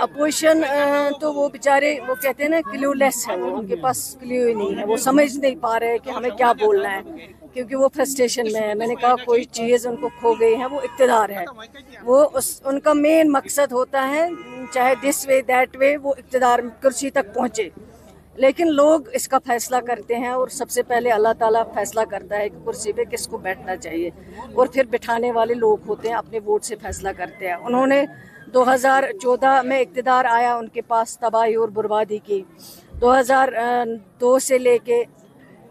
Opposition तो वो बेचारे वो कहते हैं ना क्लूलेस है, वो उनके पास क्ल्यू ही नहीं है, वो समझ नहीं पा रहे कि हमें क्या बोलना है, क्योंकि वो फ्रस्ट्रेशन में है। मैंने कहा कोई चीज़ उनको खो गई है, वो इक़्तिदार है, वो उनका मेन मकसद होता है चाहे दिस वे दैट वे वो इक़्तिदार कुर्सी तक पहुँचे। लेकिन लोग इसका फैसला करते हैं और सबसे पहले अल्लाह ताला फैसला करता है कि कुर्सी पे किसको बैठना चाहिए, और फिर बिठाने वाले लोग होते हैं अपने वोट से फैसला करते हैं। उन्होंने 2014 में इक़्तिदार आया उनके पास तबाही और बर्बादी की, 2002 से लेके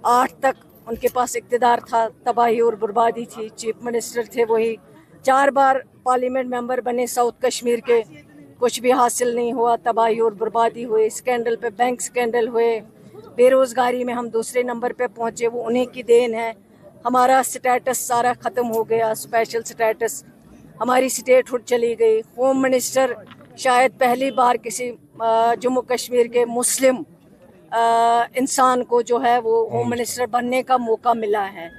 8 तक उनके पास इक़्तिदार था, तबाही और बर्बादी थी, चीफ मिनिस्टर थे वही, 4 बार पार्लियामेंट मेंबर बने साउथ कश्मीर के, कुछ भी हासिल नहीं हुआ, तबाही और बर्बादी हुई, स्कैंडल पे बैंक स्कैंडल हुए, बेरोज़गारी में हम दूसरे नंबर पे पहुँचे, वो उन्हीं की देन है। हमारा स्टेटस सारा ख़त्म हो गया, स्पेशल स्टेटस, हमारी स्टेटहुड चली गई। होम मिनिस्टर शायद पहली बार किसी जम्मू कश्मीर के मुस्लिम इंसान को जो है वो होम मिनिस्टर बनने का मौका मिला है।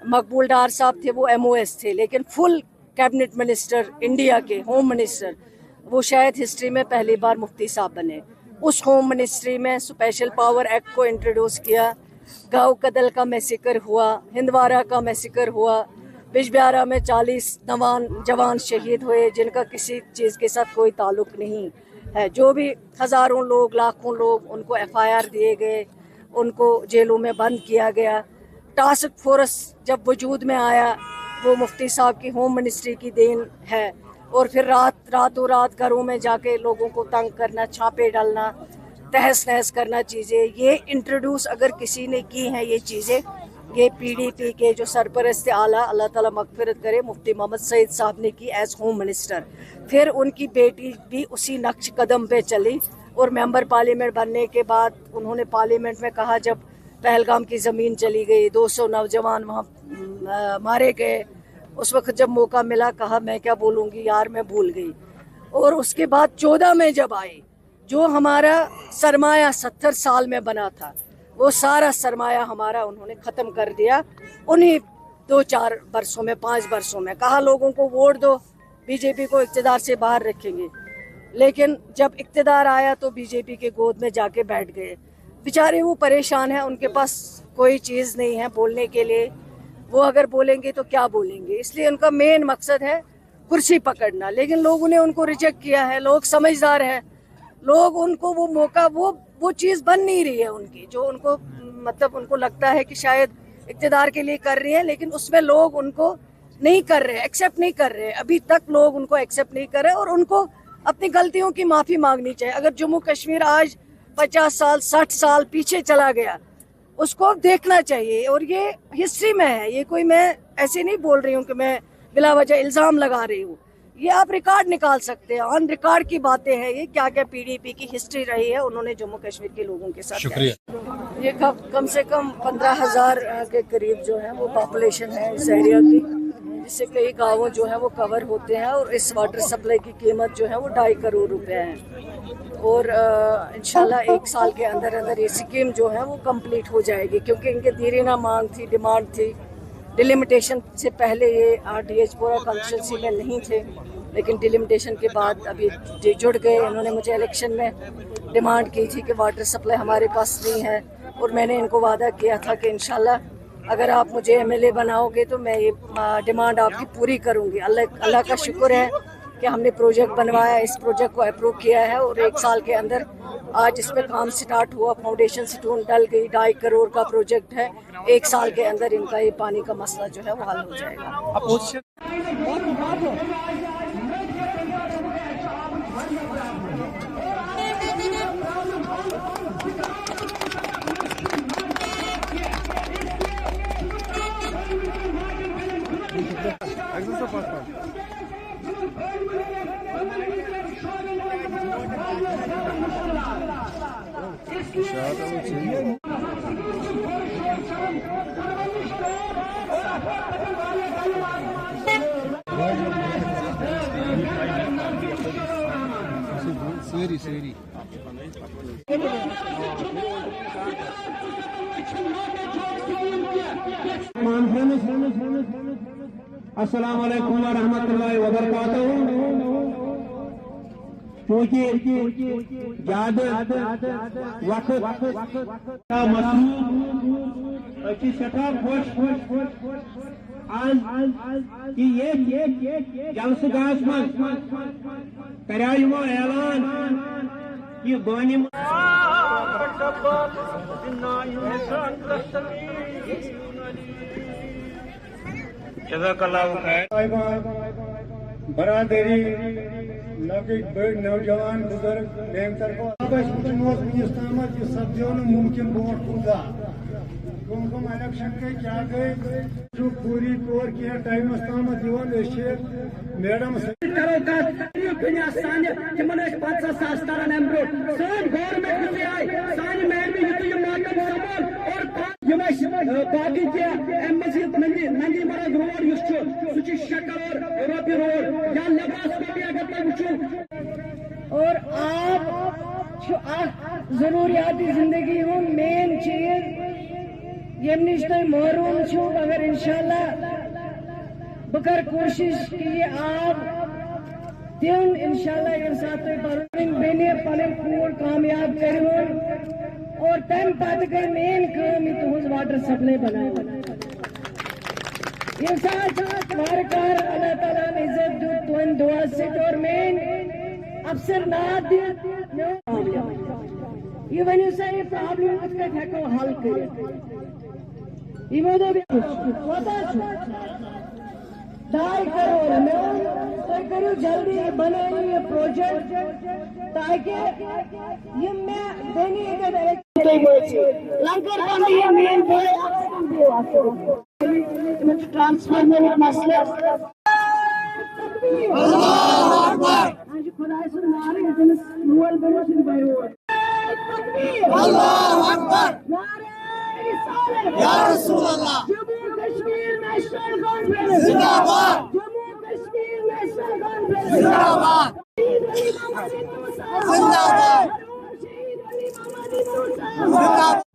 मकबूल डार साहब थे, वो MOS थे, लेकिन फुल कैबिनेट मिनिस्टर इंडिया के होम मिनिस्टर वो शायद हिस्ट्री में पहली बार मुफ्ती साहब बने। उस होम मिनिस्ट्री में स्पेशल पावर एक्ट को इंट्रोड्यूस किया, गाँव कदल का मैसेकर हुआ, हिंदवारा का मैसेकर हुआ, बिजबिहारा में 40 जवान शहीद हुए जिनका किसी चीज़ के साथ कोई ताल्लुक़ नहीं है। जो भी हज़ारों लोग लाखों लोग उनको FIR दिए गए, उनको जेलों में बंद किया गया। टास्क फोर्स जब वजूद में आया वो मुफ्ती साहब की होम मिनिस्ट्री की देन है। और फिर रातों रात घरों में जाके लोगों को तंग करना, छापे डालना, तहस नहस करना चीज़ें, ये इंट्रोड्यूस अगर किसी ने की हैं ये चीज़ें, ये PDP के जो सरपरस्त आला, अल्लाह ताला मग़फ़िरत करे, मुफ्ती मोहम्मद सईद साहब ने की एज़ होम मिनिस्टर। फिर उनकी बेटी भी उसी नक्श कदम पे चली और मेंबर पार्लियामेंट बनने के बाद उन्होंने पार्लियामेंट में कहा, जब पहलगाम की ज़मीन चली गई, 200 नौजवान वहाँ मारे गए, उस वक्त जब मौका मिला कहा मैं क्या बोलूँगी यार, मैं भूल गई। और उसके बाद 14 में जब आई, जो हमारा सरमाया 70 साल में बना था, वो सारा सरमाया हमारा उन्होंने ख़त्म कर दिया उन्हीं 2-4 बरसों में, 5 बरसों में। कहा लोगों को वोट दो, BJP को इक़्तिदार से बाहर रखेंगे, लेकिन जब इक़्तिदार आया तो BJP के गोद में जाके बैठ गए। बेचारे वो परेशान हैं, उनके पास कोई चीज़ नहीं है बोलने के लिए, वो अगर बोलेंगे तो क्या बोलेंगे, इसलिए उनका मेन मकसद है कुर्सी पकड़ना। लेकिन लोगों ने उनको रिजेक्ट किया है, लोग समझदार हैं, लोग उनको वो मौका, वो चीज़ बन नहीं रही है उनकी, जो उनको मतलब उनको लगता है कि शायद इक़्तिदार के लिए कर रही है, लेकिन उसमें लोग उनको नहीं कर रहे, एक्सेप्ट नहीं कर रहे, अभी तक लोग उनको एक्सेप्ट नहीं कर रहे, और उनको अपनी गलतियों की माफ़ी मांगनी चाहिए। अगर जम्मू कश्मीर आज 50 साल 60 साल पीछे चला गया, उसको देखना चाहिए, और ये हिस्ट्री में है, ये कोई मैं ऐसे नहीं बोल रही हूँ कि मैं बिला वजह इल्ज़ाम लगा रही हूँ, ये आप रिकॉर्ड निकाल सकते हैं, ऑन रिकॉर्ड की बातें हैं ये, क्या क्या PDP की हिस्ट्री रही है उन्होंने जम्मू कश्मीर के लोगों के साथ। शुक्रिया। ये कम से कम 15,000 के करीब जो है वो पॉपुलेशन है इस एरिया की, जिससे कई गाँवों जो है वो कवर होते हैं, और इस वाटर सप्लाई की कीमत जो है वो 2.5 करोड़ रुपए है। और इंशाल्लाह 1 साल के अंदर अंदर ये स्कीम जो है वो कंप्लीट हो जाएगी, क्योंकि इनके दीरीना मांग थी, डिमांड थी। डिलिमिटेशन से पहले ये RDH पूरा कॉन्स्टिट्यूंसी में नहीं थे, लेकिन डिलिमिटेशन के बाद अभी जुड़ गए। इन्होंने मुझे इलेक्शन में डिमांड की थी कि वाटर सप्लाई हमारे पास नहीं है, और मैंने इनको वादा किया था कि इंशाल्लाह अगर आप मुझे MLA बनाओगे तो मैं ये डिमांड आपकी पूरी करूँगी। अल्लाह का शुक्र है कि हमने प्रोजेक्ट बनवाया, इस प्रोजेक्ट को अप्रूव किया है, और 1 साल के अंदर आज इस पे काम स्टार्ट हुआ, फाउंडेशन स्टोन डल गई, 2.5 करोड़ का प्रोजेक्ट है। 1 साल के अंदर इनका ये पानी का मसला जो है वो हल हो जाएगा। Seri. अस्सलाम वालेकुम व रहमतुल्लाहि व बरकातहू। چونکہ زیادہ وقت مصروف اچھی سٹھا خوش آج کہ یہ جلسہ گاہس من کریا یمو اعلان کہ بانی جزاک اللہ خیر برادری لکٹ بڑ نوجوان بزرگ میرے طرف ونس تامت یہ سپدو ممکن برو کن کم الیکشن گئی کیا گئی پوری طور کی ٹائمس تامت میڈم کرو کت سانہ تمن 50 ساس تران ام برو سان گورمنٹ یتھے آئی سانہ محکمہ یتھے یہ محکم سنبھال اور باقی کیا ام مزید نندی مرگ روڈ اس سہ 6 کرور روپیہ روڈ یا لباس کو بھی اگر تھی وچھو اور آپ ضروریاتی زندگی ہوں مین چیز یم نش تھی محروم چھو اگر انشاءاللہ بکر کوشش کہ یہ آپ دن انشاءاللہ یم سات پن بین پن کور کامیاب کرو اور تم پتہ گئی مین کام یہ تہذ واٹر سپلائی بنانا یم سات وارکار اللہ تعالیٰ نے عزت دیت تہند دعا ست اور مین افسر نات دیت یہ ونیو سا یہ پرابلم ات کت ہیکو حل کر یہ پتہ 2.5 کروڑ تھی کرو جلدی یہ بنائیے یہ پروجیکٹ تاکہ یہ میں دینی لنکر بندی یہ مین ٹرانسفارمر مسئلہ خدا سن نعرہ مول بنوسن بیروڑ اللہ اکبر یا رسول اللہ جموں کشمیر نیشنل کانفرنس زندہ باد جموں کشمیر نیشنل کانفرنس زندہ باد زندہ باد زندہ باد